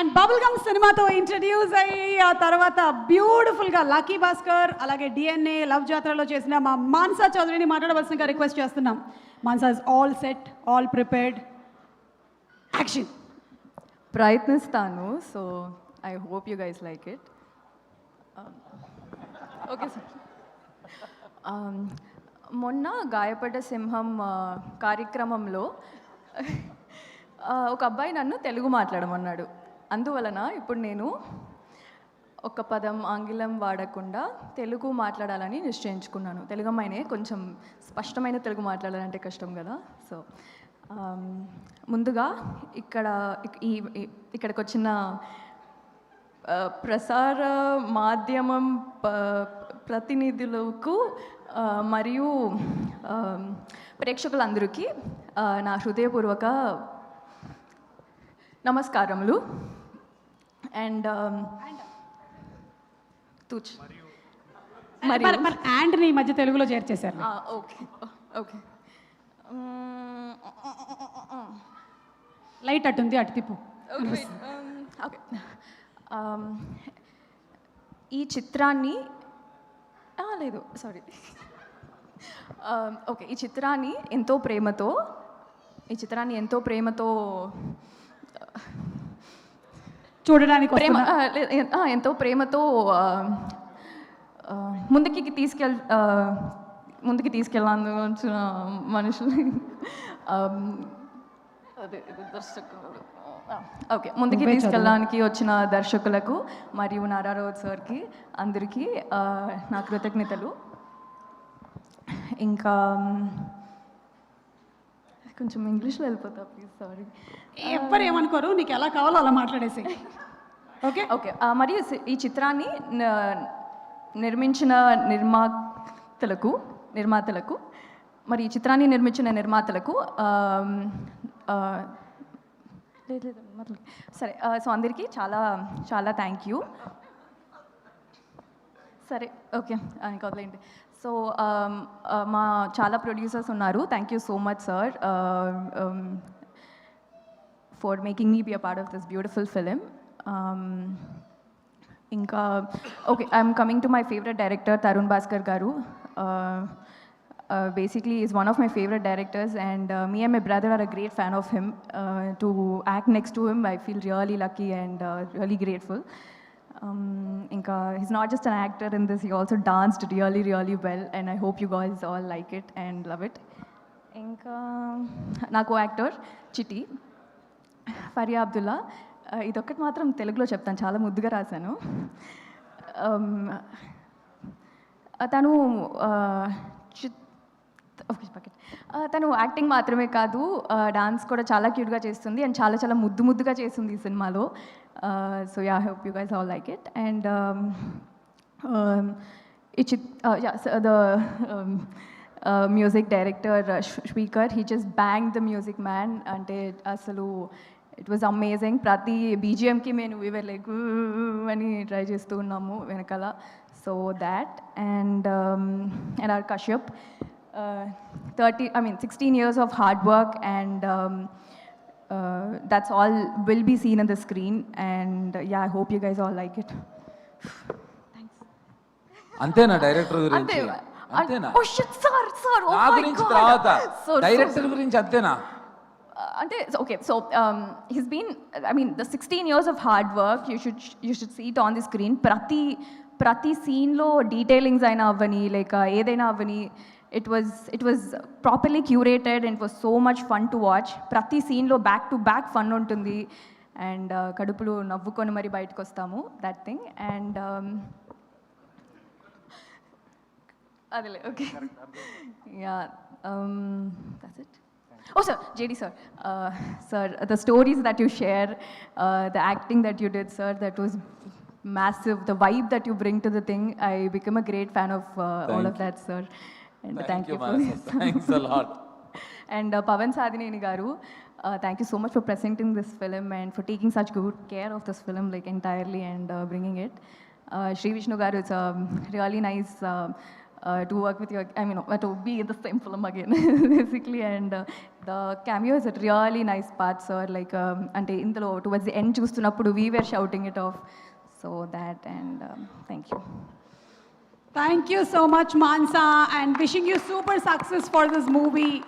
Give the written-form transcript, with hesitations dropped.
And bubble gum సినిమాతో introduce అయ్యి ఆ తర్వాత బ్యూటిఫుల్గా లక్కీ భాస్కర్ అలాగే డిఎన్ఏ లవ్ జాతరలో చేసిన మా మాన్సా చౌదరిని మాట్లాడవలసిందిగా రిక్వెస్ట్ చేస్తున్నాం. Mansa is all set, all prepared, action. ప్రయత్నిస్తాను. So I hope you guys like it. Okay sir. మొన్న గాయపడ్డ సింహం కార్యక్రమంలో ఒక అబ్బాయి నన్ను తెలుగు మాట్లాడమన్నాడు. అందువలన ఇప్పుడు నేను ఒక పదం ఆంగ్లం వాడకుండా తెలుగు మాట్లాడాలని నిశ్చయించుకున్నాను. తెలుగు అమ్మాయినే, కొంచెం స్పష్టమైన తెలుగు మాట్లాడాలంటే కష్టం కదా. సో ముందుగా ఇక్కడికి వచ్చిన ప్రసార మాధ్యమం ప్రతినిధులకు మరియు ప్రేక్షకులందరికీ నా హృదయపూర్వక నమస్కారములు. అండ్ తూచ్ అండ్ని మధ్య తెలుగులో చేర్చేశారు. ఓకే ఓకే, లైట్ అటుంది, అటు తిప్పు. ఓకే. ఈ చిత్రాన్ని లేదు సారీ ఓకే, ఈ చిత్రాన్ని ఎంతో ప్రేమతో చూడడానికి ఎంతో ప్రేమతో ముందుకి తీసుకెళ్ళాను వచ్చిన మనుషులు ఓకే, ముందుకి తీసుకెళ్ళడానికి వచ్చిన దర్శకులకు మరియు నారారోజ్ సార్కి అందరికీ నా కృతజ్ఞతలు. ఇంకా కొంచెం ఇంగ్లీష్లో వెళ్ళిపోతా ప్లీజ్, సారీ. ఎవ్వరు ఏమనుకోరు, నీకు ఎలా కావాలో అలా మాట్లాడేసి. Okay okay. మరియు ఈ చిత్రాన్ని నిర్మించిన నిర్మాతలకు మరి ఈ చిత్రాన్ని నిర్మించిన నిర్మాతలకు సరే, సో అందరికీ చాలా చాలా థ్యాంక్ యూ. సరే ఓకే, ఇంకా వదిలేండి. సో మా చాలా ప్రొడ్యూసర్స్ ఉన్నారు. Thank you so much sir for making me be a part of this beautiful film. ఇంకా okay, I'm coming to my favourite director Tarun Bhaskar garu. Basically is one of my favorite directors, and me and my brother are a great fan of him. To act next to him, I feel really lucky and really grateful. Inka, he's not just an actor in this, he also danced really really well, and I hope you guys all like it and love it. Inka na co-actor Chitti Faria Abdullah. ఇదొక్కటి మాత్రం తెలుగులో చెప్తాను, చాలా ముద్దుగా రాశాను. తను తను acting మాత్రమే కాదు, డాన్స్ కూడా చాలా క్యూట్గా చేస్తుంది అండ్ చాలా చాలా ముద్దుగా చేస్తుంది ఈ సినిమాలో. So yeah, I hope you guys all like it. And the music director speaker, he just bang the music man. అంటే అసలు ఇట్ వాజ్ అమేజింగ్. ప్రతి బీజిఎంకి మేము వీవర్ లైక్ అని ట్రై చేస్తూ ఉన్నాము వెనకాల. So that and R Kashyap, 16 years of hard work, and that's all will be seen on the screen, and yeah, I hope you guys all like it. Thanks. అంతేనా director గురించి? అంతేనా? Oh shit sir, oh నా my గురించి god, తర్వాత director గురించి అంతేనా? అంటే okay, so he's been, I mean, the 16 years of hard work, you should see it on the screen. ప్రతి సీన్లో డీటెయిలింగ్స్ అయినా అవ్వని, లేక ఏదైనా అవ్వని, it was properly curated and it was so much fun to watch. ప్రతి సీన్లో back to back fun ఉంటుంది అండ్ కడుపులు నవ్వుకొని మరి బయటకు వస్తాము, దట్ థింగ్. అండ్ అదేలే, okay, yeah, that's it. Oh sir, JD sir, sir, the stories that you share, the acting that you did sir, that was massive. The vibe that you bring to the thing, I become a great fan of all of that sir. And thank you for this. Thanks a lot. And Pavan Sadineni garu, thank you so much for presenting this film and for taking such good care of this film, like entirely, and bringing it. Sri Vishnu garu, it's a really nice to work with you, I mean, to be in the same film again, basically. And the cameo is a really nice part, sir. Like, ante indalo towards the end chustunappudu we were shouting it off. So that, and thank you. Thank you so much, Mansa, and wishing you super success for this movie.